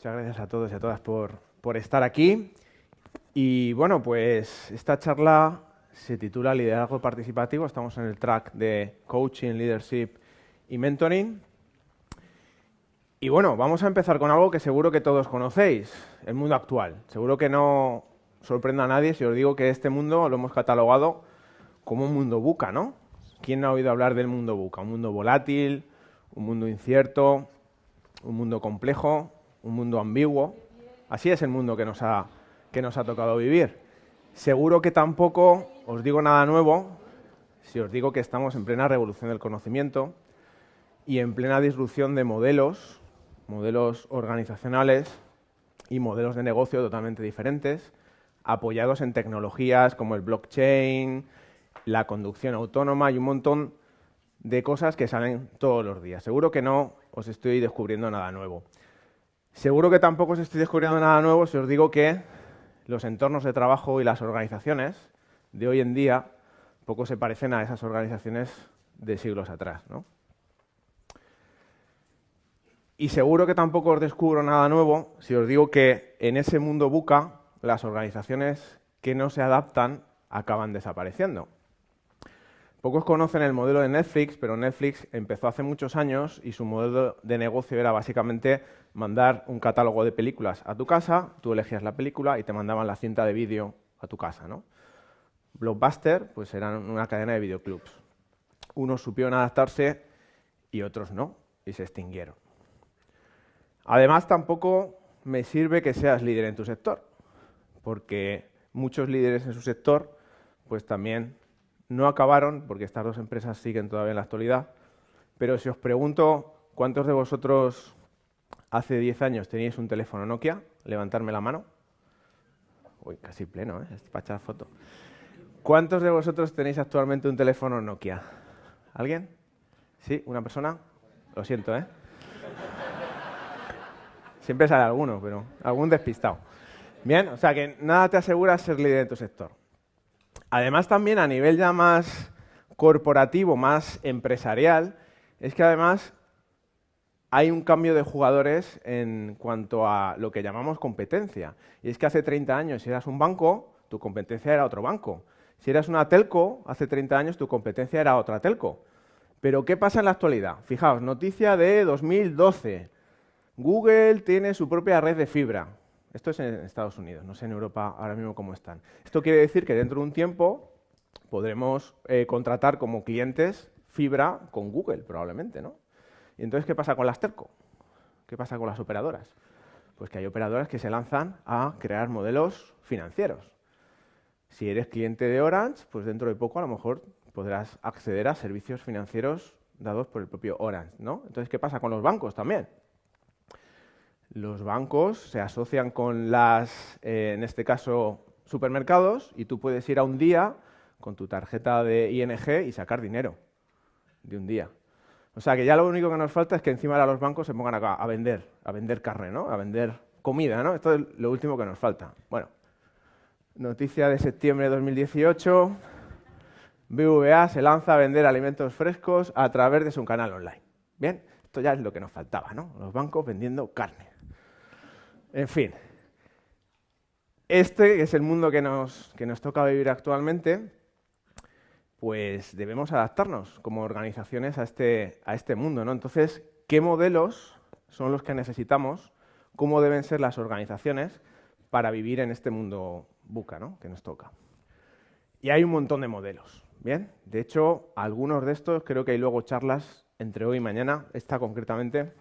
Muchas gracias a todos y a todas por estar aquí. Y bueno, pues esta charla se titula Liderazgo Participativo. Estamos en el track de Coaching, Leadership y Mentoring. Y bueno, vamos a empezar con algo que seguro que todos conocéis, el mundo actual. Seguro que no sorprenda a nadie si os digo que este mundo lo hemos catalogado como un mundo VUCA, ¿no? ¿Quién no ha oído hablar del mundo VUCA? Un mundo volátil, un mundo incierto, un mundo complejo, un mundo ambiguo. Así es el mundo que nos ha tocado vivir. Seguro que tampoco os digo nada nuevo si os digo que estamos en plena revolución del conocimiento y en plena disrupción de modelos organizacionales y modelos de negocio totalmente diferentes, apoyados en tecnologías como el blockchain, la conducción autónoma y un montón de cosas que salen todos los días. Seguro que no os estoy descubriendo nada nuevo. Seguro que tampoco os estoy descubriendo nada nuevo si os digo que los entornos de trabajo y las organizaciones de hoy en día poco se parecen a esas organizaciones de siglos atrás, ¿no? Y seguro que tampoco os descubro nada nuevo si os digo que en ese mundo VUCA las organizaciones que no se adaptan acaban desapareciendo. Pocos conocen el modelo de Netflix, pero Netflix empezó hace muchos años y su modelo de negocio era básicamente mandar un catálogo de películas a tu casa, tú elegías la película y te mandaban la cinta de vídeo a tu casa, ¿no? Blockbuster, pues eran una cadena de videoclubs. Unos supieron adaptarse y otros no, y se extinguieron. Además, tampoco me sirve que seas líder en tu sector, porque muchos líderes en su sector pues también no acabaron, porque estas dos empresas siguen todavía en la actualidad, pero si os pregunto cuántos de vosotros hace 10 años teníais un teléfono Nokia, levantarme la mano. Uy, casi pleno, ¿eh? Es para echar foto. ¿Cuántos de vosotros tenéis actualmente un teléfono Nokia? ¿Alguien? ¿Sí? ¿Una persona? Lo siento, ¿eh? Siempre sale alguno, pero algún despistado. Bien, o sea que nada te asegura ser líder en tu sector. Además, también a nivel ya más corporativo, más empresarial, es que además hay un cambio de jugadores en cuanto a lo que llamamos competencia. Y es que hace 30 años, si eras un banco, tu competencia era otro banco. Si eras una telco, hace 30 años tu competencia era otra telco. Pero ¿qué pasa en la actualidad? Fijaos, noticia de 2012. Google tiene su propia red de fibra. Esto es en Estados Unidos, no sé en Europa ahora mismo cómo están. Esto quiere decir que dentro de un tiempo podremos contratar como clientes fibra con Google, probablemente, ¿no? Y entonces, ¿qué pasa con las telco? ¿Qué pasa con las operadoras? Pues que hay operadoras que se lanzan a crear modelos financieros. Si eres cliente de Orange, pues dentro de poco a lo mejor podrás acceder a servicios financieros dados por el propio Orange, ¿no? Entonces, ¿qué pasa con los bancos también? Los bancos se asocian con las, en este caso, supermercados, y tú puedes ir a un día con tu tarjeta de ING y sacar dinero de un día. O sea que ya lo único que nos falta es que encima de los bancos se pongan a vender carne, ¿no? A vender comida, ¿no? Esto es lo último que nos falta. Bueno, noticia de septiembre de 2018, BVA se lanza a vender alimentos frescos a través de su canal online. Bien, esto ya es lo que nos faltaba, ¿no? Los bancos vendiendo carne. En fin, este es el mundo que nos toca vivir actualmente, pues debemos adaptarnos como organizaciones a este mundo, ¿no? Entonces, ¿qué modelos son los que necesitamos? ¿Cómo deben ser las organizaciones para vivir en este mundo VUCA, ¿no? Que nos toca? Y hay un montón de modelos, ¿bien? De hecho, algunos de estos creo que hay luego charlas entre hoy y mañana. Esta concretamente,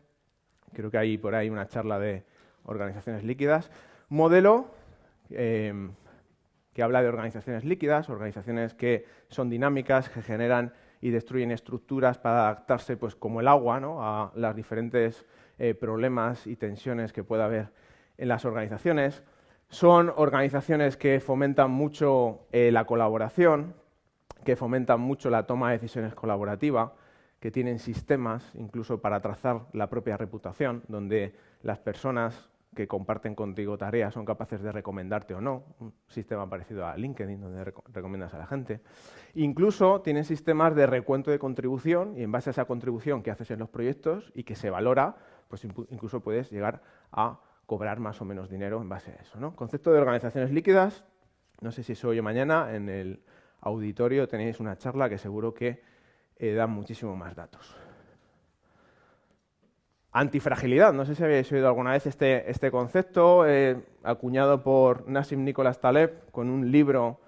creo que hay por ahí una charla de organizaciones líquidas. Modelo que habla de organizaciones líquidas, organizaciones que son dinámicas, que generan y destruyen estructuras para adaptarse, pues como el agua, ¿no? A los diferentes problemas y tensiones que pueda haber en las organizaciones. Son organizaciones que fomentan mucho la colaboración, que fomentan mucho la toma de decisiones colaborativa, que tienen sistemas incluso para trazar la propia reputación, donde las personas que comparten contigo tareas son capaces de recomendarte o no, un sistema parecido a LinkedIn, donde recomiendas a la gente. Incluso tienen sistemas de recuento de contribución y en base a esa contribución que haces en los proyectos y que se valora, pues incluso puedes llegar a cobrar más o menos dinero en base a eso, ¿no? Concepto de organizaciones líquidas, no sé si es hoy o mañana, en el auditorio tenéis una charla que seguro que da muchísimo más datos. Antifragilidad, no sé si habéis oído alguna vez este concepto, acuñado por Nassim Nicholas Taleb con un libro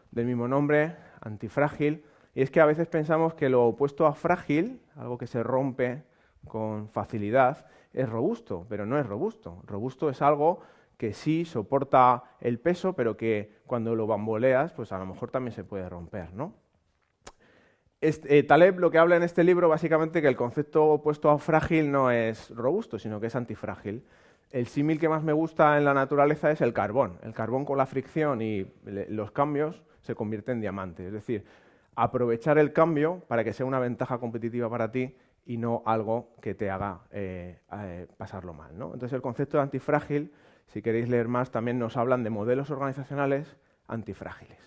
del mismo nombre, Antifrágil, y es que a veces pensamos que lo opuesto a frágil, algo que se rompe con facilidad, es robusto, pero no es robusto. Robusto es algo que sí soporta el peso, pero que cuando lo bamboleas, pues a lo mejor también se puede romper, ¿no? Taleb lo que habla en este libro, básicamente, que el concepto opuesto a frágil no es robusto, sino que es antifrágil. El símil que más me gusta en la naturaleza es el carbón. El carbón con la fricción y los cambios se convierte en diamante. Es decir, aprovechar el cambio para que sea una ventaja competitiva para ti y no algo que te haga pasarlo mal, ¿no? Entonces, el concepto de antifrágil, si queréis leer más, también nos hablan de modelos organizacionales antifrágiles.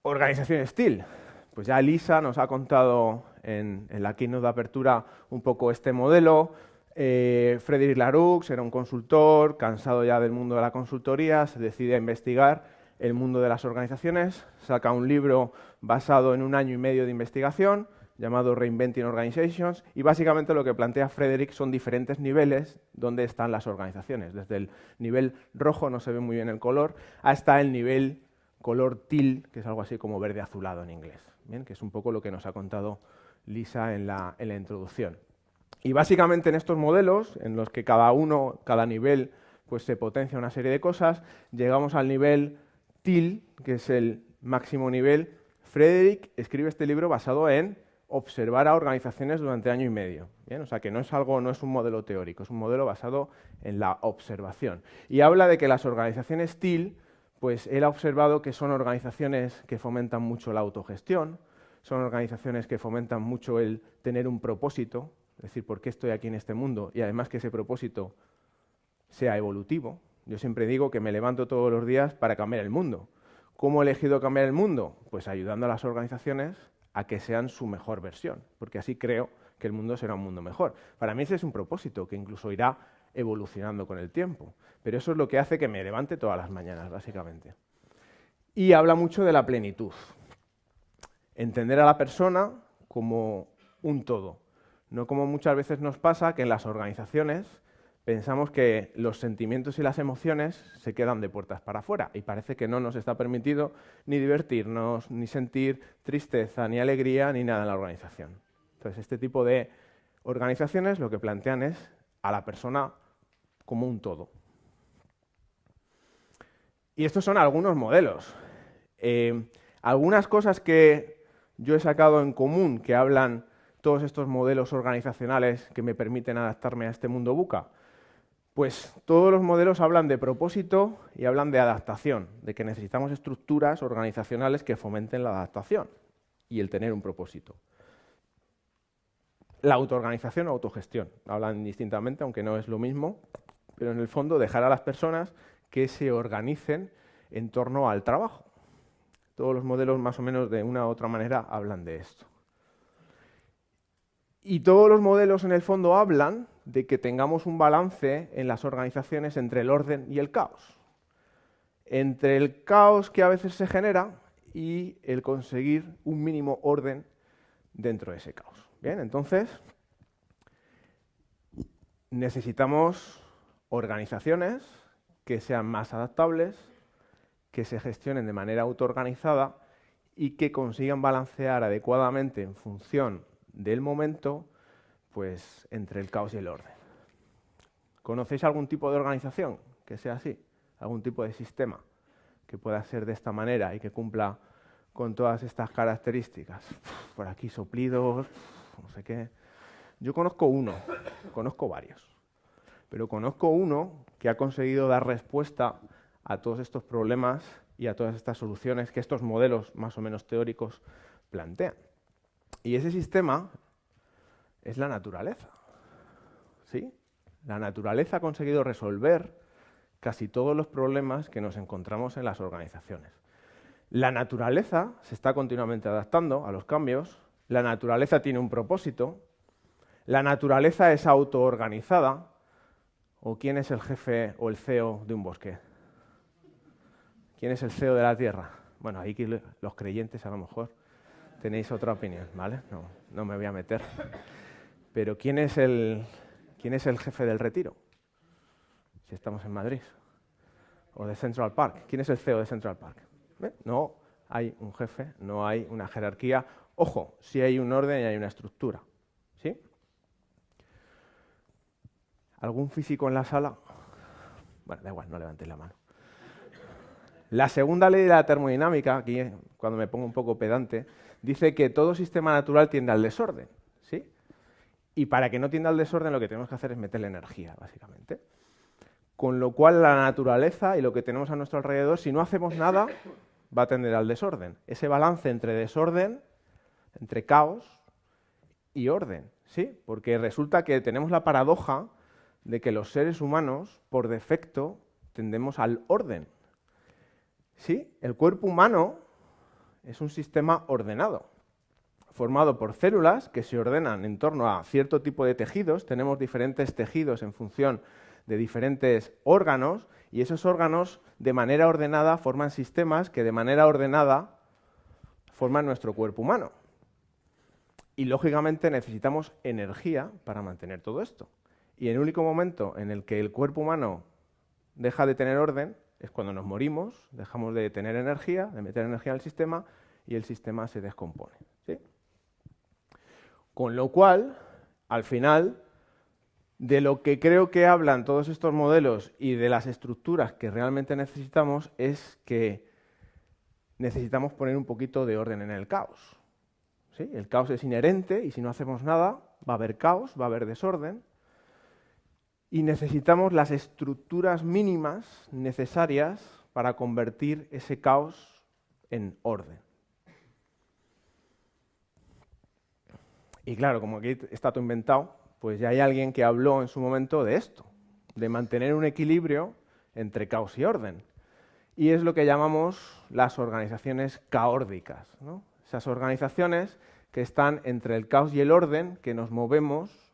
Organización STIL. Pues ya Lisa nos ha contado en la keynote de apertura un poco este modelo. Frédéric Laloux era un consultor, cansado ya del mundo de la consultoría, se decide a investigar el mundo de las organizaciones, saca un libro basado en 1 año y medio de investigación, llamado Reinventing Organizations, y básicamente lo que plantea Frédéric son diferentes niveles donde están las organizaciones, desde el nivel rojo, no se ve muy bien el color, hasta el nivel color teal, que es algo así como verde azulado en inglés, ¿bien? Que es un poco lo que nos ha contado Lisa en la introducción. Y básicamente en estos modelos, en los que cada nivel pues se potencia una serie de cosas, llegamos al nivel teal, que es el máximo nivel. Frédéric escribe este libro basado en observar a organizaciones durante 1 año y medio. ¿Bien? O sea que no es un modelo teórico, es un modelo basado en la observación. Y habla de que las organizaciones teal, pues él ha observado que son organizaciones que fomentan mucho la autogestión, son organizaciones que fomentan mucho el tener un propósito, es decir, ¿por qué estoy aquí en este mundo? Y además que ese propósito sea evolutivo. Yo siempre digo que me levanto todos los días para cambiar el mundo. ¿Cómo he elegido cambiar el mundo? Pues ayudando a las organizaciones a que sean su mejor versión, porque así creo que el mundo será un mundo mejor. Para mí ese es un propósito que incluso irá evolucionando con el tiempo, pero eso es lo que hace que me levante todas las mañanas, básicamente. Y habla mucho de la plenitud. Entender a la persona como un todo, no como muchas veces nos pasa que en las organizaciones pensamos que los sentimientos y las emociones se quedan de puertas para afuera y parece que no nos está permitido ni divertirnos, ni sentir tristeza, ni alegría, ni nada en la organización. Entonces, este tipo de organizaciones lo que plantean es a la persona como un todo. Y estos son algunos modelos. Algunas cosas que yo he sacado en común que hablan todos estos modelos organizacionales que me permiten adaptarme a este mundo VUCA. Pues todos los modelos hablan de propósito y hablan de adaptación, de que necesitamos estructuras organizacionales que fomenten la adaptación y el tener un propósito. La autoorganización o autogestión, hablan distintamente, aunque no es lo mismo, pero en el fondo dejar a las personas que se organicen en torno al trabajo. Todos los modelos más o menos de una u otra manera hablan de esto. Y todos los modelos en el fondo hablan de que tengamos un balance en las organizaciones entre el orden y el caos. Entre el caos que a veces se genera y el conseguir un mínimo orden dentro de ese caos. Bien, entonces necesitamos organizaciones que sean más adaptables, que se gestionen de manera autoorganizada y que consigan balancear adecuadamente en función del momento, pues entre el caos y el orden. ¿Conocéis algún tipo de organización que sea así? ¿Algún tipo de sistema que pueda ser de esta manera y que cumpla con todas estas características? Por aquí soplidos, no sé qué. Yo conozco uno, conozco varios, pero conozco uno que ha conseguido dar respuesta a todos estos problemas y a todas estas soluciones que estos modelos más o menos teóricos plantean. Y ese sistema es la naturaleza. ¿Sí? La naturaleza ha conseguido resolver casi todos los problemas que nos encontramos en las organizaciones. La naturaleza se está continuamente adaptando a los cambios, la naturaleza tiene un propósito, la naturaleza es autoorganizada, ¿O quién es el jefe o el CEO de un bosque? ¿Quién es el CEO de la Tierra? Bueno, ahí los creyentes a lo mejor tenéis otra opinión, ¿vale? No me voy a meter. Pero ¿quién es el jefe del Retiro? Si estamos en Madrid. O de Central Park. ¿Quién es el CEO de Central Park? No hay un jefe, no hay una jerarquía. Ojo, sí hay un orden y hay una estructura. ¿Sí? ¿Algún físico en la sala? Bueno, da igual, no levantéis la mano. La segunda ley de la termodinámica, aquí cuando me pongo un poco pedante, dice que todo sistema natural tiende al desorden. ¿Sí? Y para que no tienda al desorden lo que tenemos que hacer es meterle energía, básicamente. Con lo cual la naturaleza y lo que tenemos a nuestro alrededor, si no hacemos nada, va a tender al desorden. Ese balance entre desorden, entre caos y orden, ¿sí? Porque resulta que tenemos la paradoja de que los seres humanos, por defecto, tendemos al orden. ¿Sí? El cuerpo humano es un sistema ordenado, formado por células que se ordenan en torno a cierto tipo de tejidos. Tenemos diferentes tejidos en función de diferentes órganos, y esos órganos de manera ordenada forman sistemas que de manera ordenada forman nuestro cuerpo humano. Y lógicamente necesitamos energía para mantener todo esto. Y el único momento en el que el cuerpo humano deja de tener orden es cuando nos morimos, dejamos de tener energía, de meter energía al sistema, y el sistema se descompone, ¿sí? Con lo cual, al final, de lo que creo que hablan todos estos modelos y de las estructuras que realmente necesitamos es que necesitamos poner un poquito de orden en el caos. ¿Sí? El caos es inherente y si no hacemos nada va a haber caos, va a haber desorden y necesitamos las estructuras mínimas necesarias para convertir ese caos en orden. Y claro, como aquí está todo inventado, pues ya hay alguien que habló en su momento de esto, de mantener un equilibrio entre caos y orden. Y es lo que llamamos las organizaciones caórdicas, ¿no? Esas organizaciones que están entre el caos y el orden, que nos movemos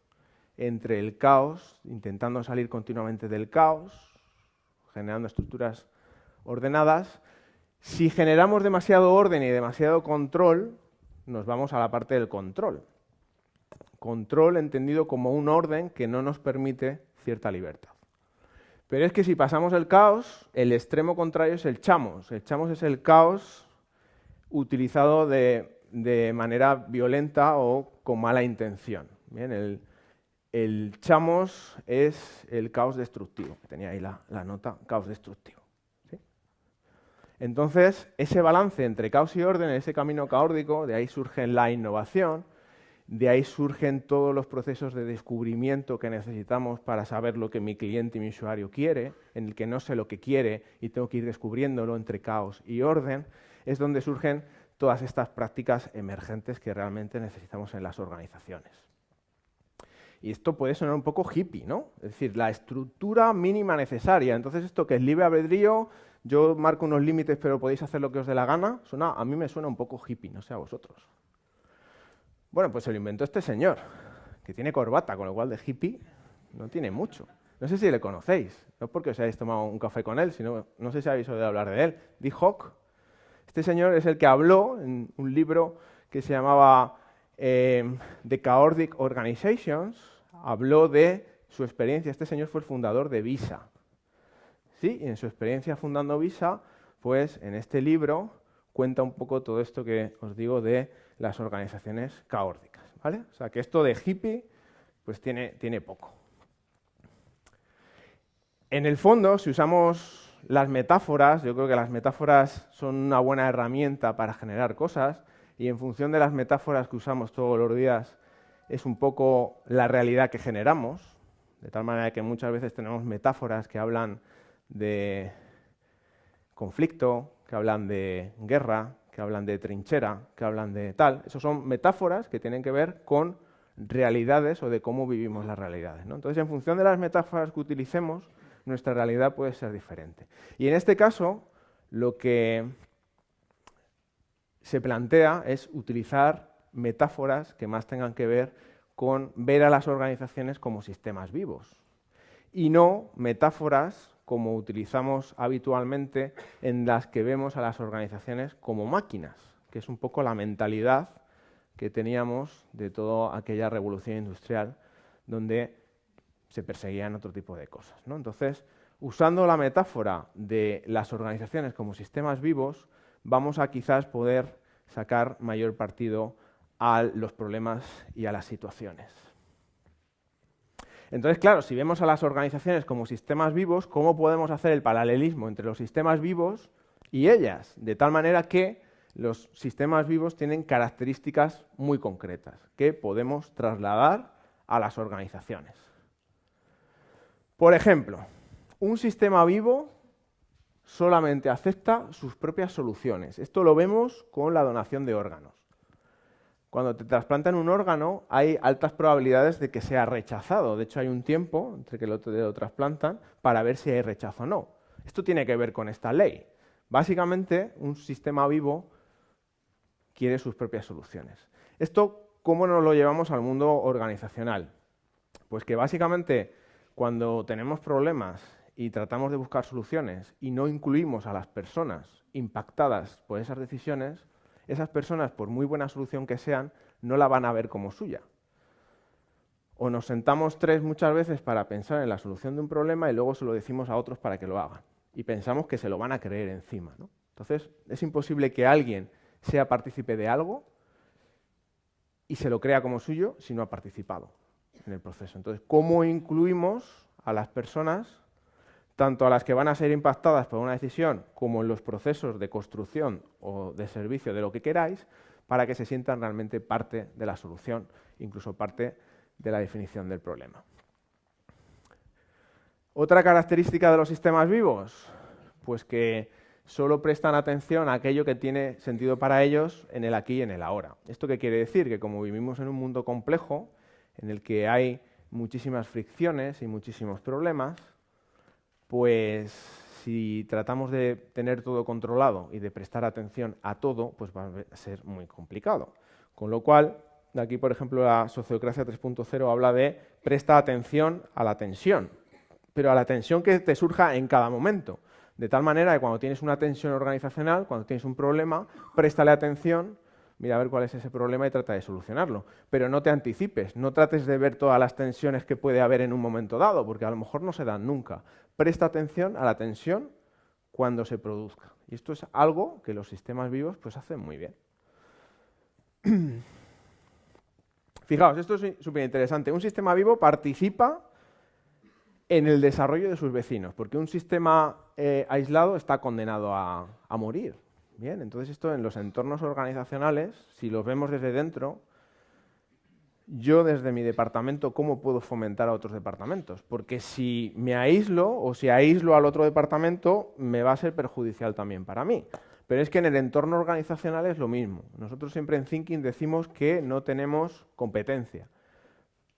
entre el caos, intentando salir continuamente del caos, generando estructuras ordenadas. Si generamos demasiado orden y demasiado control, nos vamos a la parte del control. Control entendido como un orden que no nos permite cierta libertad. Pero es que si pasamos el caos, el extremo contrario es el chamos. El chamos es el caos utilizado de manera violenta o con mala intención. Bien, el chamos es el caos destructivo. Tenía ahí la nota, caos destructivo. ¿Sí? Entonces, ese balance entre caos y orden, ese camino caórdico, de ahí surge la innovación. De ahí surgen todos los procesos de descubrimiento que necesitamos para saber lo que mi cliente y mi usuario quiere, en el que no sé lo que quiere y tengo que ir descubriéndolo entre caos y orden. Es donde surgen todas estas prácticas emergentes que realmente necesitamos en las organizaciones. Y esto puede sonar un poco hippie, ¿no? Es decir, la estructura mínima necesaria. Entonces, esto que es libre albedrío, yo marco unos límites pero podéis hacer lo que os dé la gana, a mí me suena un poco hippie, no sé a vosotros. Bueno, pues se lo inventó este señor, que tiene corbata, con lo cual de hippie no tiene mucho. No sé si le conocéis, no porque os hayáis tomado un café con él, sino no sé si habéis oído hablar de él. Dee Hock. Este señor es el que habló en un libro que se llamaba The Chaotic Organizations, habló de su experiencia. Este señor fue el fundador de Visa. ¿Sí? Y en su experiencia fundando Visa, pues en este libro cuenta un poco todo esto que os digo de las organizaciones caórdicas, ¿vale? O sea, que esto de hippie pues tiene poco. En el fondo, si usamos las metáforas, yo creo que las metáforas son una buena herramienta para generar cosas y en función de las metáforas que usamos todos los días es un poco la realidad que generamos, de tal manera que muchas veces tenemos metáforas que hablan de conflicto, que hablan de guerra, que hablan de trinchera, que hablan de tal. Esos son metáforas que tienen que ver con realidades o de cómo vivimos las realidades, ¿no? Entonces, en función de las metáforas que utilicemos, nuestra realidad puede ser diferente. Y en este caso, lo que se plantea es utilizar metáforas que más tengan que ver con ver a las organizaciones como sistemas vivos. y no metáforas como utilizamos habitualmente en las que vemos a las organizaciones como máquinas, que es un poco la mentalidad que teníamos de toda aquella revolución industrial donde se perseguían otro tipo de cosas, ¿no? Entonces, usando la metáfora de las organizaciones como sistemas vivos, vamos a quizás poder sacar mayor partido a los problemas y a las situaciones. Entonces, claro, si vemos a las organizaciones como sistemas vivos, ¿cómo podemos hacer el paralelismo entre los sistemas vivos y ellas? De tal manera que los sistemas vivos tienen características muy concretas que podemos trasladar a las organizaciones. Por ejemplo, un sistema vivo solamente acepta sus propias soluciones. Esto lo vemos con la donación de órganos. Cuando te trasplantan un órgano, hay altas probabilidades de que sea rechazado. De hecho, hay un tiempo entre que lo trasplantan para ver si hay rechazo o no. Esto tiene que ver con esta ley. Básicamente, un sistema vivo quiere sus propias soluciones. Esto, ¿cómo nos lo llevamos al mundo organizacional? Pues que básicamente, cuando tenemos problemas y tratamos de buscar soluciones y no incluimos a las personas impactadas por esas decisiones, esas personas, por muy buena solución que sean, no la van a ver como suya. O nos sentamos tres muchas veces para pensar en la solución de un problema y luego se lo decimos a otros para que lo hagan. Y pensamos que se lo van a creer encima, ¿no? Entonces, es imposible que alguien sea partícipe de algo y se lo crea como suyo si no ha participado en el proceso. Entonces, ¿cómo incluimos a las personas, tanto a las que van a ser impactadas por una decisión como en los procesos de construcción o de servicio de lo que queráis, para que se sientan realmente parte de la solución, incluso parte de la definición del problema? Otra característica de los sistemas vivos, pues que solo prestan atención a aquello que tiene sentido para ellos en el aquí y en el ahora. ¿Esto qué quiere decir? Que como vivimos en un mundo complejo, en el que hay muchísimas fricciones y muchísimos problemas, pues si tratamos de tener todo controlado y de prestar atención a todo, pues va a ser muy complicado. Con lo cual, aquí por ejemplo la Sociocracia 3.0 habla de presta atención a la tensión, pero a la tensión que te surja en cada momento. De tal manera que cuando tienes una tensión organizacional, cuando tienes un problema, préstale atención, mira a ver cuál es ese problema y trata de solucionarlo. Pero no te anticipes, no trates de ver todas las tensiones que puede haber en un momento dado, porque a lo mejor no se dan nunca. Presta atención a la tensión cuando se produzca. Y esto es algo que los sistemas vivos pues hacen muy bien. Fijaos, esto es súper interesante. Un sistema vivo participa en el desarrollo de sus vecinos, porque un sistema aislado está condenado a morir. Bien, entonces esto en los entornos organizacionales, si los vemos desde dentro, yo desde mi departamento, ¿cómo puedo fomentar a otros departamentos? Porque si me aíslo o si aíslo al otro departamento, me va a ser perjudicial también para mí. Pero es que en el entorno organizacional es lo mismo. Nosotros siempre en Thinking decimos que no tenemos competencia,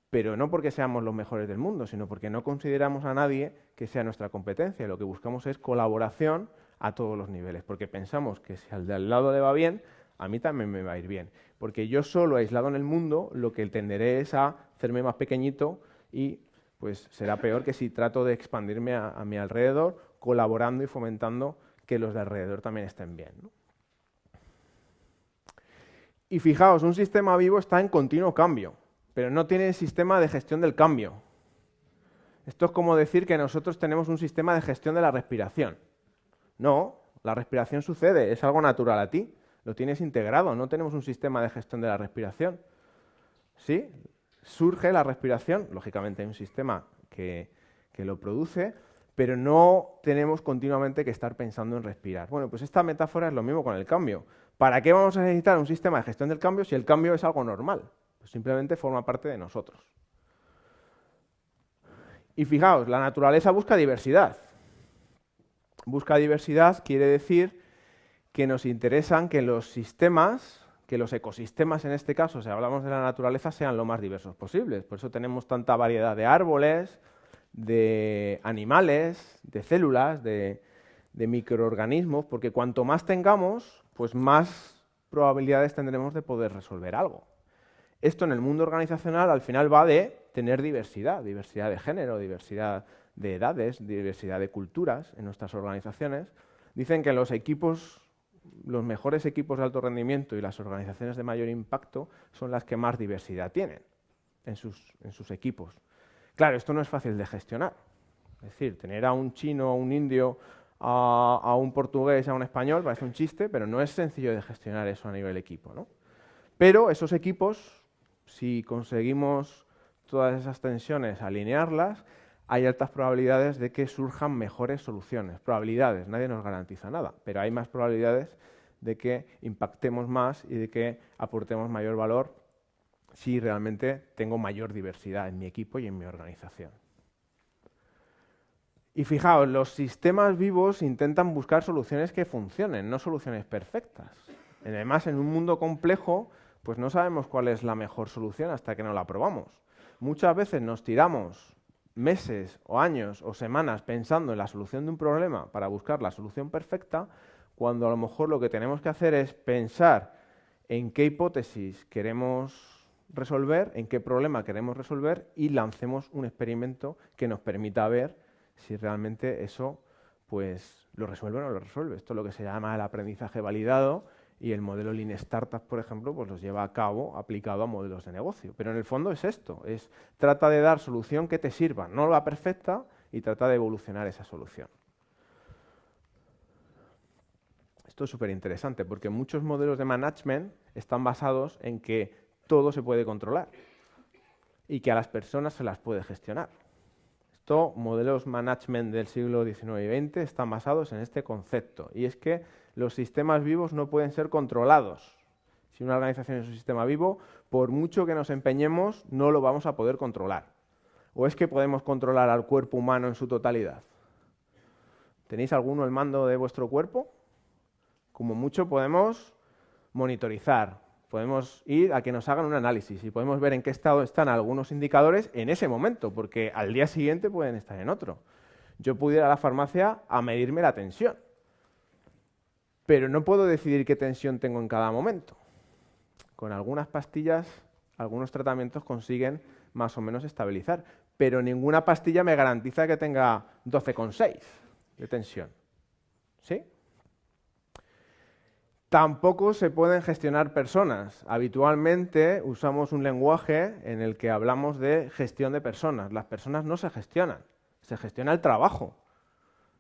pero no porque seamos los mejores del mundo, sino porque no consideramos a nadie que sea nuestra competencia. Lo que buscamos es colaboración a todos los niveles, porque pensamos que si al de al lado le va bien, a mí también me va a ir bien. Porque yo solo, aislado en el mundo, lo que tenderé es a hacerme más pequeñito y pues será peor que si trato de expandirme a mi alrededor, colaborando y fomentando que los de alrededor también estén bien, ¿no? Y fijaos, un sistema vivo está en continuo cambio, pero no tiene sistema de gestión del cambio. Esto es como decir que nosotros tenemos un sistema de gestión de la respiración. No, la respiración sucede, es algo natural a ti, lo tienes integrado, no tenemos un sistema de gestión de la respiración. ¿Sí? Surge la respiración, lógicamente hay un sistema que lo produce, pero no tenemos continuamente que estar pensando en respirar. Bueno, pues esta metáfora es lo mismo con el cambio. ¿Para qué vamos a necesitar un sistema de gestión del cambio si el cambio es algo normal? Pues simplemente forma parte de nosotros. Y fijaos, la naturaleza busca diversidad. Busca diversidad quiere decir que nos interesan que los sistemas, que los ecosistemas en este caso, si hablamos de la naturaleza, sean lo más diversos posibles. Por eso tenemos tanta variedad de árboles, de animales, de células, de microorganismos, porque cuanto más tengamos, pues más probabilidades tendremos de poder resolver algo. Esto en el mundo organizacional al final va de tener diversidad, diversidad de género, diversidad de edades, diversidad de culturas en nuestras organizaciones. Dicen que los equipos, los mejores equipos de alto rendimiento y las organizaciones de mayor impacto son las que más diversidad tienen en sus equipos. Claro, esto no es fácil de gestionar. Es decir, tener a un chino, a un indio, a un portugués, a un español, parece un chiste, pero no es sencillo de gestionar eso a nivel equipo, ¿no? Pero esos equipos, si conseguimos todas esas tensiones, alinearlas, hay altas probabilidades de que surjan mejores soluciones. Probabilidades, nadie nos garantiza nada, pero hay más probabilidades de que impactemos más y de que aportemos mayor valor si realmente tengo mayor diversidad en mi equipo y en mi organización. Y fijaos, los sistemas vivos intentan buscar soluciones que funcionen, no soluciones perfectas. Además, en un mundo complejo, pues no sabemos cuál es la mejor solución hasta que no la probamos. Muchas veces nos tiramos meses o años o semanas pensando en la solución de un problema para buscar la solución perfecta, cuando a lo mejor lo que tenemos que hacer es pensar en qué hipótesis queremos resolver, en qué problema queremos resolver y lancemos un experimento que nos permita ver si realmente eso pues, lo resuelve o no lo resuelve. Esto es lo que se llama el aprendizaje validado y el modelo Lean Startup, por ejemplo, pues los lleva a cabo aplicado a modelos de negocio. Pero en el fondo es esto, trata de dar solución que te sirva, no la perfecta, y trata de evolucionar esa solución. Esto es súper interesante porque muchos modelos de management están basados en que todo se puede controlar y que a las personas se las puede gestionar. Modelos management del siglo XIX y XX están basados en este concepto, y es que los sistemas vivos no pueden ser controlados. Si una organización es un sistema vivo, por mucho que nos empeñemos, no lo vamos a poder controlar. ¿O es que podemos controlar al cuerpo humano en su totalidad? ¿Tenéis alguno el mando de vuestro cuerpo? Como mucho podemos monitorizar. Podemos ir a que nos hagan un análisis y podemos ver en qué estado están algunos indicadores en ese momento, porque al día siguiente pueden estar en otro. Yo puedo ir a la farmacia a medirme la tensión, pero no puedo decidir qué tensión tengo en cada momento. Con algunas pastillas, algunos tratamientos consiguen más o menos estabilizar, pero ninguna pastilla me garantiza que tenga 12,6 de tensión. ¿Sí? Tampoco se pueden gestionar personas. Habitualmente usamos un lenguaje en el que hablamos de gestión de personas. Las personas no se gestionan, se gestiona el trabajo.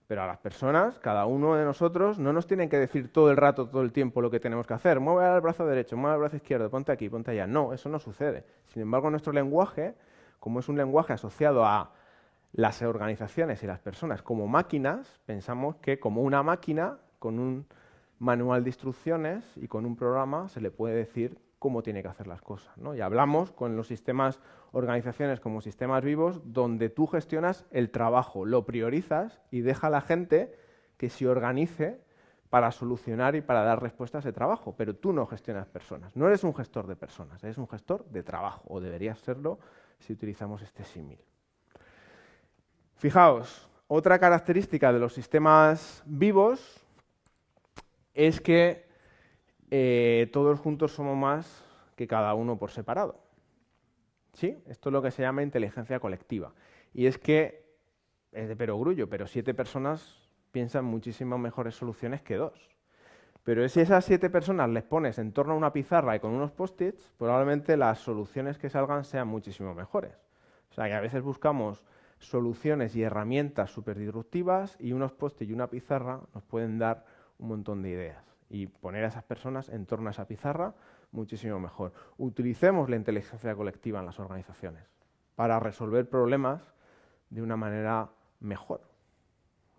Pero a las personas, cada uno de nosotros, no nos tienen que decir todo el rato, todo el tiempo lo que tenemos que hacer. Mueve al brazo derecho, mueve al brazo izquierdo, ponte aquí, ponte allá. No, eso no sucede. Sin embargo, nuestro lenguaje, como es un lenguaje asociado a las organizaciones y las personas como máquinas, pensamos que como una máquina, con un manual de instrucciones y con un programa se le puede decir cómo tiene que hacer las cosas, ¿no? Y hablamos con los sistemas, organizaciones como sistemas vivos, donde tú gestionas el trabajo, lo priorizas y deja a la gente que se organice para solucionar y para dar respuesta a ese trabajo, pero tú no gestionas personas, no eres un gestor de personas, eres un gestor de trabajo, o deberías serlo si utilizamos este símil. Fijaos, otra característica de los sistemas vivos es que todos juntos somos más que cada uno por separado. ¿Sí? Esto es lo que se llama inteligencia colectiva. Y es que, es de perogrullo, pero 7 personas piensan muchísimas mejores soluciones que 2. Pero si esas 7 personas les pones en torno a una pizarra y con unos post-its, probablemente las soluciones que salgan sean muchísimo mejores. O sea que a veces buscamos soluciones y herramientas súper disruptivas y unos post-its y una pizarra nos pueden dar un montón de ideas. Y poner a esas personas en torno a esa pizarra, muchísimo mejor. Utilicemos la inteligencia colectiva en las organizaciones para resolver problemas de una manera mejor,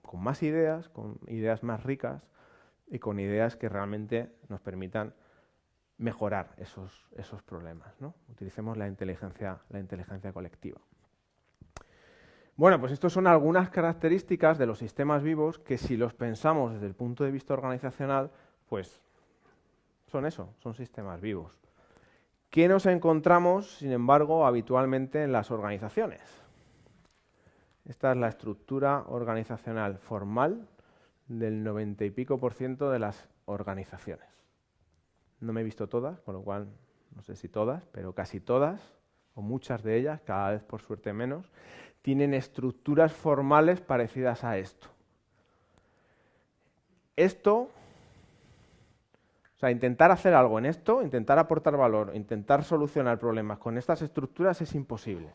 con más ideas, con ideas más ricas y con ideas que realmente nos permitan mejorar esos problemas, ¿no? Utilicemos la inteligencia colectiva. Bueno, pues estas son algunas características de los sistemas vivos que si los pensamos desde el punto de vista organizacional, pues son eso, son sistemas vivos. ¿Qué nos encontramos, sin embargo, habitualmente en las organizaciones? Esta es la estructura organizacional formal del 90 y pico % de las organizaciones. No me he visto todas, con lo cual no sé si todas, pero casi todas, o muchas de ellas, cada vez por suerte menos, tienen estructuras formales parecidas a esto. O sea, intentar hacer algo en esto, intentar aportar valor, intentar solucionar problemas con estas estructuras es imposible.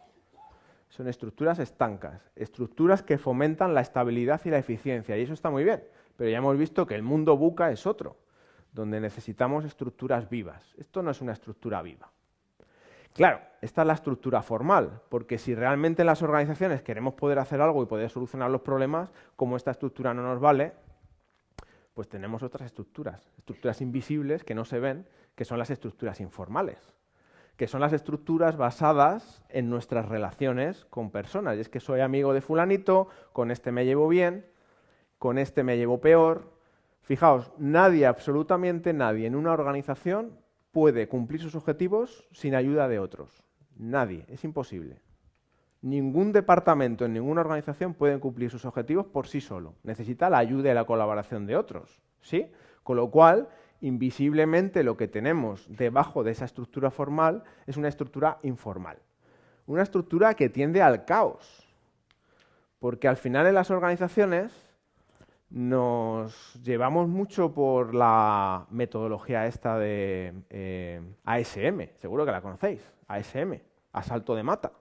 Son estructuras estancas, estructuras que fomentan la estabilidad y la eficiencia, y eso está muy bien, pero ya hemos visto que el mundo VUCA es otro, donde necesitamos estructuras vivas. Esto no es una estructura viva. Claro, esta es la estructura formal, porque si realmente en las organizaciones queremos poder hacer algo y poder solucionar los problemas, como esta estructura no nos vale, pues tenemos otras estructuras invisibles que no se ven, que son las estructuras informales, que son las estructuras basadas en nuestras relaciones con personas. Y es que soy amigo de fulanito, con este me llevo bien, con este me llevo peor. Fijaos, nadie, absolutamente nadie en una organización puede cumplir sus objetivos sin ayuda de otros. Nadie, es imposible. Ningún departamento en ninguna organización puede cumplir sus objetivos por sí solo. Necesita la ayuda y la colaboración de otros, ¿sí? Con lo cual, invisiblemente lo que tenemos debajo de esa estructura formal es una estructura informal. Una estructura que tiende al caos. Porque al final en las organizaciones nos llevamos mucho por la metodología esta de ASM, seguro que la conocéis, ASM, asalto de mata.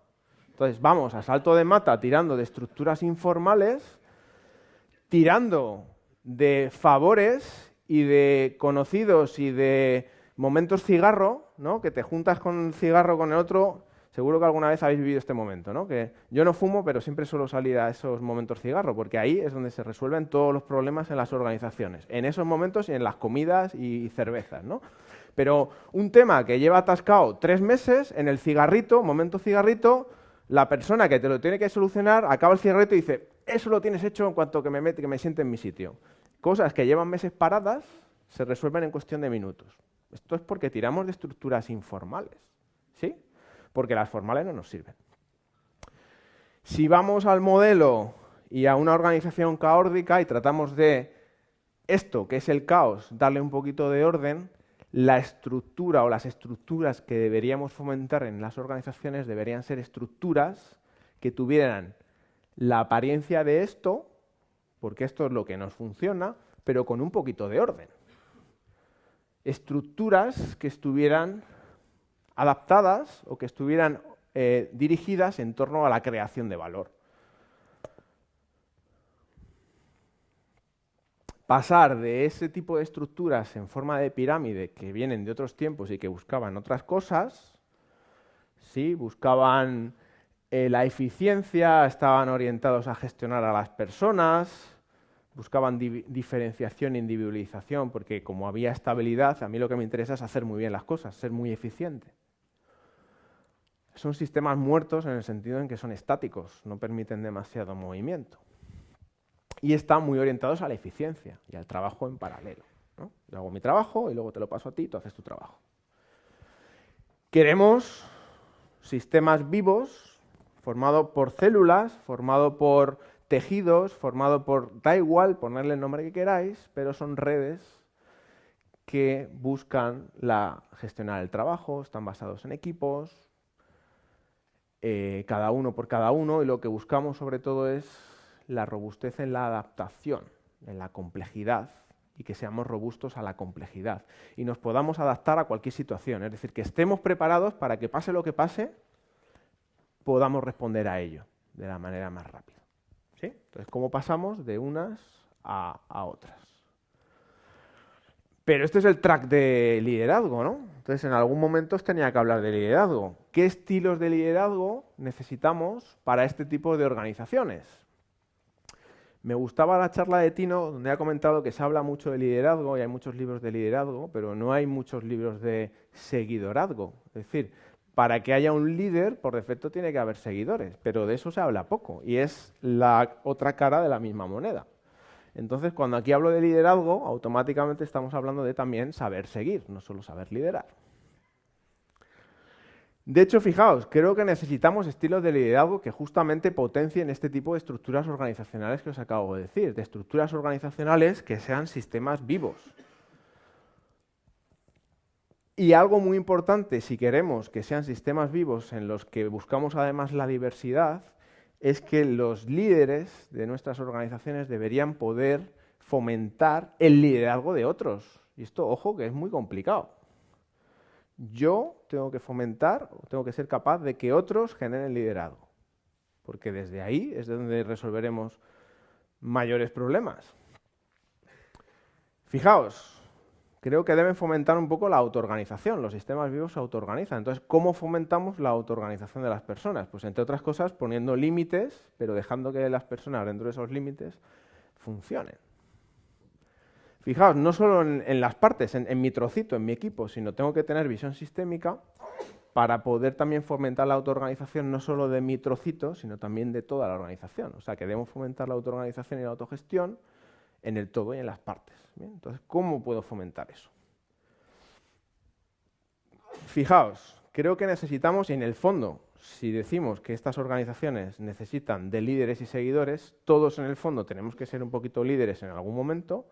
Entonces vamos a salto de mata tirando de estructuras informales, tirando de favores y de conocidos y de momentos cigarro, ¿no? Que te juntas con un cigarro con el otro. Seguro que alguna vez habéis vivido este momento, ¿no? Que yo no fumo, pero siempre suelo salir a esos momentos cigarro, porque ahí es donde se resuelven todos los problemas en las organizaciones. En esos momentos y en las comidas y cervezas, ¿no? Pero un tema que lleva atascado 3 meses, en el cigarrito, momento cigarrito, la persona que te lo tiene que solucionar acaba el cigarrito y dice, eso lo tienes hecho en cuanto que me siente en mi sitio. Cosas que llevan meses paradas se resuelven en cuestión de minutos. Esto es porque tiramos de estructuras informales, ¿sí? Porque las formales no nos sirven. Si vamos al modelo y a una organización caótica y tratamos de esto, que es el caos, darle un poquito de orden, la estructura o las estructuras que deberíamos fomentar en las organizaciones deberían ser estructuras que tuvieran la apariencia de esto, porque esto es lo que nos funciona, pero con un poquito de orden. Estructuras que estuvieran adaptadas o que estuvieran dirigidas en torno a la creación de valor. Pasar de ese tipo de estructuras en forma de pirámide que vienen de otros tiempos y que buscaban otras cosas, ¿sí? Buscaban la eficiencia, estaban orientados a gestionar a las personas, buscaban diferenciación e individualización, porque como había estabilidad, a mí lo que me interesa es hacer muy bien las cosas, ser muy eficiente. Son sistemas muertos en el sentido en que son estáticos, no permiten demasiado movimiento. Y están muy orientados a la eficiencia y al trabajo en paralelo, ¿no? Yo hago mi trabajo y luego te lo paso a ti y tú haces tu trabajo. Queremos sistemas vivos, formados por células, formados por tejidos, formados por, da igual, ponerle el nombre que queráis, pero son redes que buscan gestionar el trabajo, están basados en equipos, cada uno por cada uno, y lo que buscamos sobre todo es la robustez en la adaptación, en la complejidad, y que seamos robustos a la complejidad y nos podamos adaptar a cualquier situación, es decir, que estemos preparados para que pase lo que pase, podamos responder a ello de la manera más rápida, ¿sí? Entonces, ¿cómo pasamos de unas a otras? Pero este es el track de liderazgo, ¿no? Entonces, en algún momento os tenía que hablar de liderazgo. ¿Qué estilos de liderazgo necesitamos para este tipo de organizaciones? Me gustaba la charla de Tino, donde ha comentado que se habla mucho de liderazgo y hay muchos libros de liderazgo, pero no hay muchos libros de seguidorazgo. Es decir, para que haya un líder, por defecto tiene que haber seguidores, pero de eso se habla poco y es la otra cara de la misma moneda. Entonces, cuando aquí hablo de liderazgo, automáticamente estamos hablando de también saber seguir, no solo saber liderar. De hecho, fijaos, creo que necesitamos estilos de liderazgo que justamente potencien este tipo de estructuras organizacionales que os acabo de decir, de estructuras organizacionales que sean sistemas vivos. Y algo muy importante, si queremos que sean sistemas vivos en los que buscamos además la diversidad, es que los líderes de nuestras organizaciones deberían poder fomentar el liderazgo de otros. Y esto, ojo, que es muy complicado. Yo tengo que fomentar, o tengo que ser capaz de que otros generen liderazgo, porque desde ahí es donde resolveremos mayores problemas. Fijaos, creo que deben fomentar un poco la autoorganización. Los sistemas vivos se autoorganizan. Entonces, ¿cómo fomentamos la autoorganización de las personas? Pues, entre otras cosas, poniendo límites, pero dejando que las personas dentro de esos límites funcionen. Fijaos, no solo en las partes, en mi trocito, en mi equipo, sino tengo que tener visión sistémica para poder también fomentar la autoorganización no solo de mi trocito, sino también de toda la organización. O sea, que debemos fomentar la autoorganización y la autogestión en el todo y en las partes. ¿Bien? Entonces, ¿cómo puedo fomentar eso? Fijaos, creo que necesitamos, y en el fondo, si decimos que estas organizaciones necesitan de líderes y seguidores, todos en el fondo tenemos que ser un poquito líderes en algún momento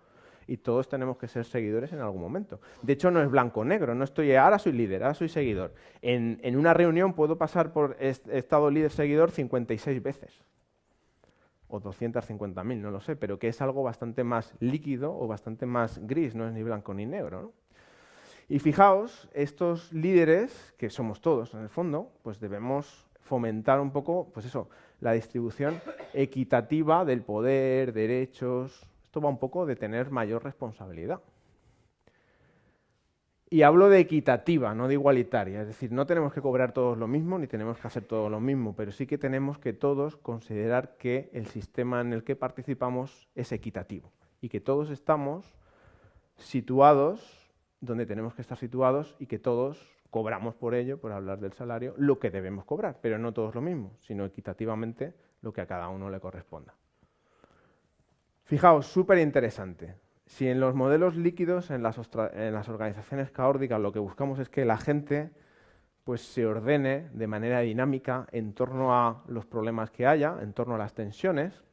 y todos tenemos que ser seguidores en algún momento. De hecho, no es blanco-negro, no estoy ahora soy líder, ahora soy seguidor. En una reunión puedo pasar por estado líder-seguidor 56 veces. O 250.000, no lo sé, pero que es algo bastante más líquido o bastante más gris, no es ni blanco ni negro, ¿no? Y fijaos, estos líderes, que somos todos en el fondo, pues debemos fomentar un poco, pues eso, la distribución equitativa del poder, derechos. Esto va un poco de tener mayor responsabilidad. Y hablo de equitativa, no de igualitaria, es decir, no tenemos que cobrar todos lo mismo, ni tenemos que hacer todo lo mismo, pero sí que tenemos que todos considerar que el sistema en el que participamos es equitativo y que todos estamos situados donde tenemos que estar situados y que todos cobramos por ello, por hablar del salario, lo que debemos cobrar, pero no todos lo mismo, sino equitativamente lo que a cada uno le corresponda. Fijaos, súper interesante. Si en los modelos líquidos, en las organizaciones caóticas, lo que buscamos es que la gente pues, se ordene de manera dinámica en torno a los problemas que haya, en torno a las tensiones,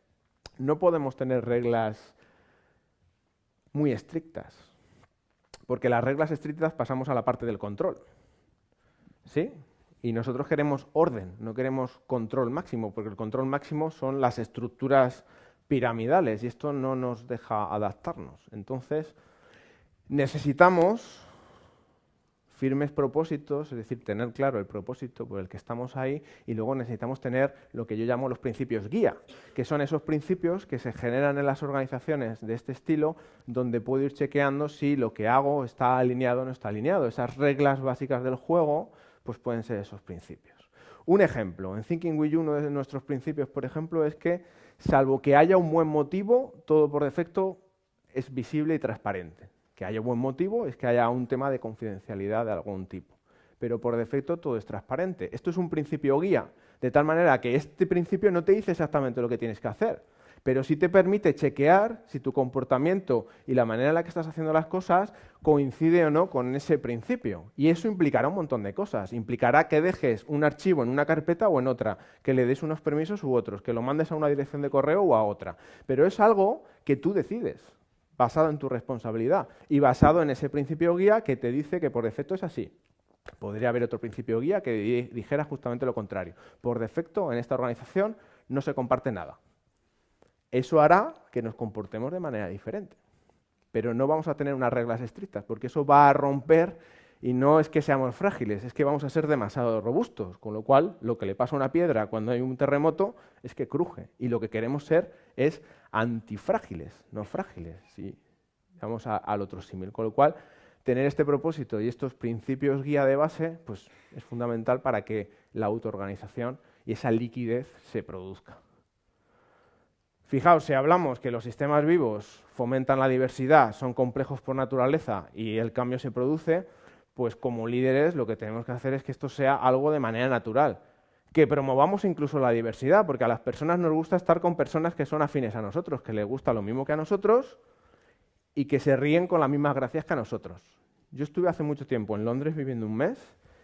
no podemos tener reglas muy estrictas, porque las reglas estrictas pasamos a la parte del control. ¿Sí? Y nosotros queremos orden, no queremos control máximo, porque el control máximo son las estructuras piramidales y esto no nos deja adaptarnos. Entonces, necesitamos firmes propósitos, es decir, tener claro el propósito por el que estamos ahí, y luego necesitamos tener lo que yo llamo los principios guía, que son esos principios que se generan en las organizaciones de este estilo, donde puedo ir chequeando si lo que hago está alineado o no está alineado. Esas reglas básicas del juego pues pueden ser esos principios. Un ejemplo, en Thinking with You, uno de nuestros principios, por ejemplo, es que salvo que haya un buen motivo, todo por defecto es visible y transparente. Que haya buen motivo es que haya un tema de confidencialidad de algún tipo. Pero por defecto todo es transparente. Esto es un principio guía, de tal manera que este principio no te dice exactamente lo que tienes que hacer, pero sí te permite chequear si tu comportamiento y la manera en la que estás haciendo las cosas coincide o no con ese principio. Y eso implicará un montón de cosas. Implicará que dejes un archivo en una carpeta o en otra, que le des unos permisos u otros, que lo mandes a una dirección de correo o a otra. Pero es algo que tú decides, basado en tu responsabilidad y basado en ese principio guía que te dice que por defecto es así. Podría haber otro principio guía que dijera justamente lo contrario. Por defecto, en esta organización no se comparte nada. Eso hará que nos comportemos de manera diferente. Pero no vamos a tener unas reglas estrictas, porque eso va a romper, y no es que seamos frágiles, es que vamos a ser demasiado robustos, con lo cual lo que le pasa a una piedra cuando hay un terremoto es que cruje, y lo que queremos ser es antifrágiles, no frágiles, si vamos al otro símil. Con lo cual, tener este propósito y estos principios guía de base pues, es fundamental para que la autoorganización y esa liquidez se produzca. Fijaos, si hablamos que los sistemas vivos fomentan la diversidad, son complejos por naturaleza y el cambio se produce, pues como líderes lo que tenemos que hacer es que esto sea algo de manera natural, que promovamos incluso la diversidad, porque a las personas nos gusta estar con personas que son afines a nosotros, que les gusta lo mismo que a nosotros y que se ríen con las mismas gracias que a nosotros. Yo estuve hace mucho tiempo en Londres viviendo un mes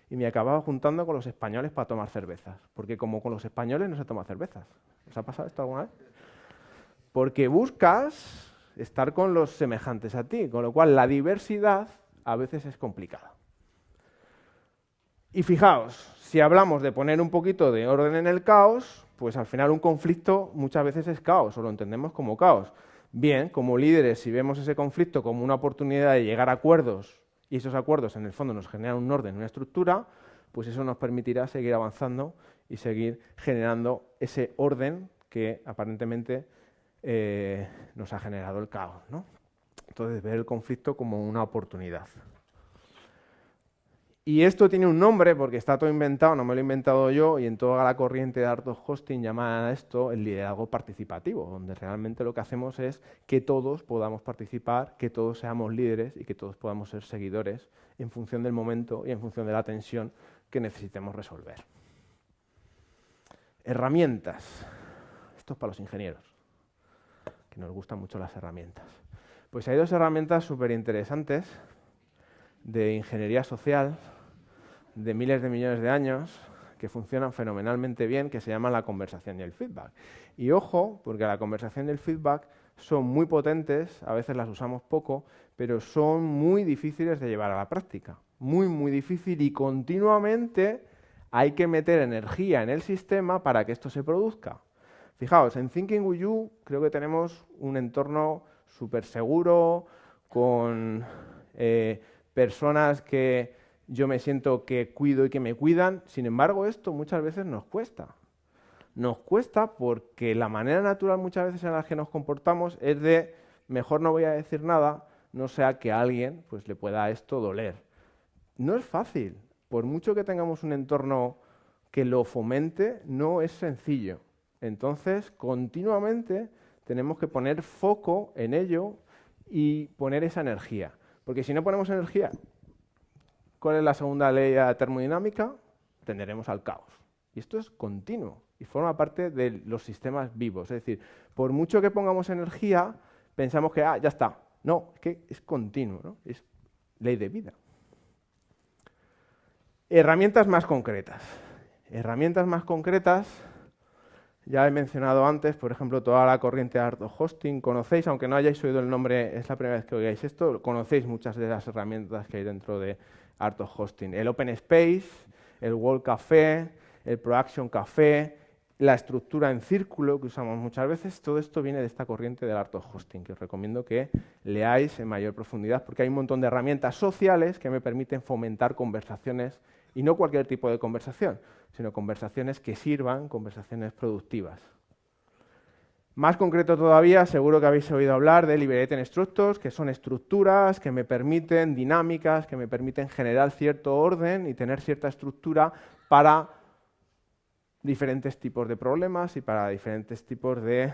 y me acababa juntando con los españoles para tomar cervezas, porque como con los españoles no se toma cervezas. ¿Os ha pasado esto alguna vez? Porque buscas estar con los semejantes a ti, con lo cual la diversidad a veces es complicada. Y fijaos, si hablamos de poner un poquito de orden en el caos, pues al final un conflicto muchas veces es caos, o lo entendemos como caos. Bien, como líderes, si vemos ese conflicto como una oportunidad de llegar a acuerdos, y esos acuerdos en el fondo nos generan un orden, una estructura, pues eso nos permitirá seguir avanzando y seguir generando ese orden que aparentemente nos ha generado el caos, ¿no? Entonces, ver el conflicto como una oportunidad. Y esto tiene un nombre porque está todo inventado, no me lo he inventado yo, y en toda la corriente de Art of Hosting llaman a esto el liderazgo participativo, donde realmente lo que hacemos es que todos podamos participar, que todos seamos líderes y que todos podamos ser seguidores en función del momento y en función de la tensión que necesitemos resolver. Herramientas. Esto es para los ingenieros, que nos gustan mucho las herramientas. Pues hay dos herramientas súper interesantes de ingeniería social de miles de millones de años que funcionan fenomenalmente bien, que se llaman la conversación y el feedback. Y ojo, porque la conversación y el feedback son muy potentes, a veces las usamos poco, pero son muy difíciles de llevar a la práctica. Muy, muy difícil, y continuamente hay que meter energía en el sistema para que esto se produzca. Fijaos, en Thinking with You creo que tenemos un entorno súper seguro, con personas que yo me siento que cuido y que me cuidan. Sin embargo, esto muchas veces nos cuesta. Nos cuesta porque la manera natural muchas veces en la que nos comportamos es de mejor no voy a decir nada, no sea que a alguien pues, le pueda esto doler. No es fácil. Por mucho que tengamos un entorno que lo fomente, no es sencillo. Entonces, continuamente tenemos que poner foco en ello y poner esa energía. Porque si no ponemos energía, ¿cuál es la segunda ley de la termodinámica? Tenderemos al caos. Y esto es continuo y forma parte de los sistemas vivos. Es decir, por mucho que pongamos energía, pensamos que ya está. No, es que es continuo, ¿no? Es ley de vida. Herramientas más concretas. Herramientas más concretas, ya he mencionado antes, por ejemplo, toda la corriente de Art of Hosting. Conocéis, aunque no hayáis oído el nombre, es la primera vez que oigáis esto, conocéis muchas de las herramientas que hay dentro de Art of Hosting. El Open Space, el World Café, el Production Café, la estructura en círculo que usamos muchas veces, todo esto viene de esta corriente del Art of Hosting, que os recomiendo que leáis en mayor profundidad, porque hay un montón de herramientas sociales que me permiten fomentar conversaciones, y no cualquier tipo de conversación, sino conversaciones que sirvan, conversaciones productivas. Más concreto todavía, seguro que habéis oído hablar de Liberating Structures, que son estructuras que me permiten, dinámicas, que me permiten generar cierto orden y tener cierta estructura para diferentes tipos de problemas y para diferentes tipos de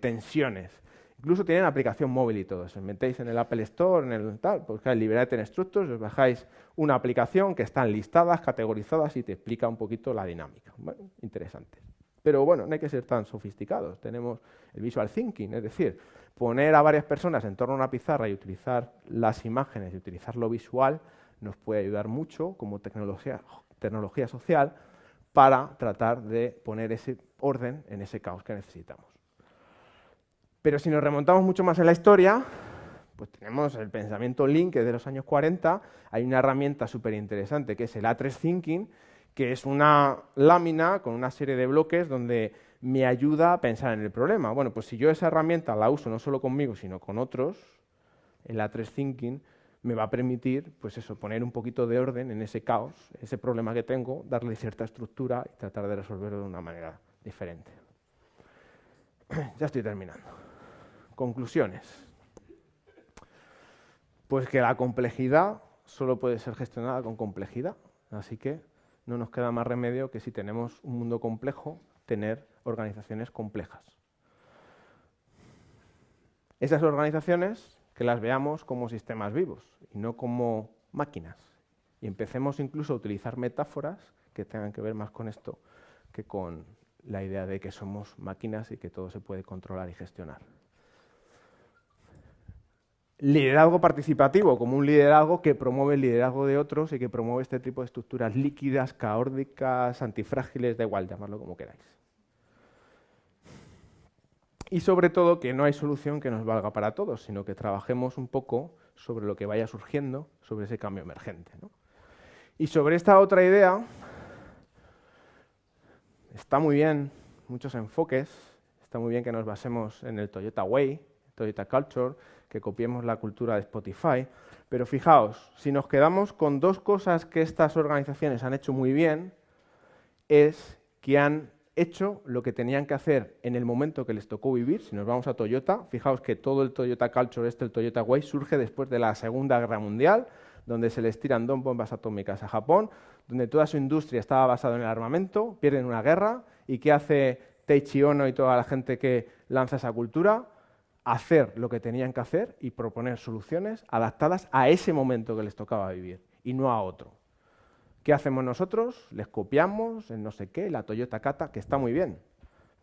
tensiones. Incluso tienen aplicación móvil y todo. Os metéis en el Apple Store, en el tal, buscáis Liberating Structures, os bajáis una aplicación que están listadas, categorizadas y te explica un poquito la dinámica. Bueno, interesante. Pero bueno, no hay que ser tan sofisticados. Tenemos el Visual Thinking, es decir, poner a varias personas en torno a una pizarra y utilizar las imágenes y utilizar lo visual nos puede ayudar mucho como tecnología social para tratar de poner ese orden en ese caos que necesitamos. Pero si nos remontamos mucho más en la historia, pues tenemos el pensamiento Lean, que es de los años 40, hay una herramienta súper interesante que es el A3 Thinking, que es una lámina con una serie de bloques donde me ayuda a pensar en el problema. Bueno, pues si yo esa herramienta la uso no solo conmigo, sino con otros, el A3 Thinking me va a permitir, pues eso, poner un poquito de orden en ese caos, ese problema que tengo, darle cierta estructura y tratar de resolverlo de una manera diferente. Ya estoy terminando. Conclusiones. Pues que la complejidad solo puede ser gestionada con complejidad, así que no nos queda más remedio que si tenemos un mundo complejo, tener organizaciones complejas. Esas organizaciones que las veamos como sistemas vivos y no como máquinas. Y empecemos incluso a utilizar metáforas que tengan que ver más con esto que con la idea de que somos máquinas y que todo se puede controlar y gestionar. Liderazgo participativo, como un liderazgo que promueve el liderazgo de otros y que promueve este tipo de estructuras líquidas, caóticas, antifrágiles, da igual, llamarlo como queráis. Y sobre todo que no hay solución que nos valga para todos, sino que trabajemos un poco sobre lo que vaya surgiendo, sobre ese cambio emergente, ¿no? Y sobre esta otra idea, está muy bien muchos enfoques, está muy bien que nos basemos en el Toyota Way, Toyota Culture, que copiemos la cultura de Spotify, pero fijaos, si nos quedamos con dos cosas que estas organizaciones han hecho muy bien, es que han hecho lo que tenían que hacer en el momento que les tocó vivir. Si nos vamos a Toyota, fijaos que todo el Toyota Culture, el Toyota Way, surge después de la Segunda Guerra Mundial, donde se les tiran 2 bombas atómicas a Japón, donde toda su industria estaba basada en el armamento, pierden una guerra, y ¿qué hace Teiichi Ohno y toda la gente que lanza esa cultura? Hacer lo que tenían que hacer y proponer soluciones adaptadas a ese momento que les tocaba vivir, y no a otro. ¿Qué hacemos nosotros? Les copiamos en no sé qué, la Toyota Kata, que está muy bien,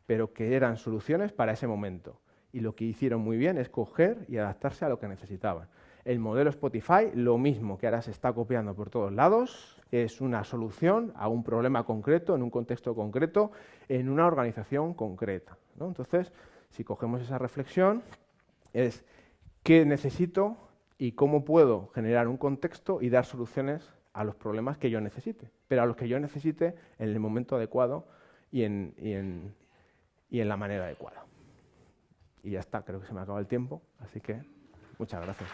pero que eran soluciones para ese momento. Y lo que hicieron muy bien es coger y adaptarse a lo que necesitaban. El modelo Spotify, lo mismo, que ahora se está copiando por todos lados, es una solución a un problema concreto, en un contexto concreto, en una organización concreta, ¿no? Entonces, si cogemos esa reflexión, es qué necesito y cómo puedo generar un contexto y dar soluciones a los problemas que yo necesite, pero a los que yo necesite en el momento adecuado y en la manera adecuada. Y ya está, creo que se me acaba el tiempo, así que muchas gracias.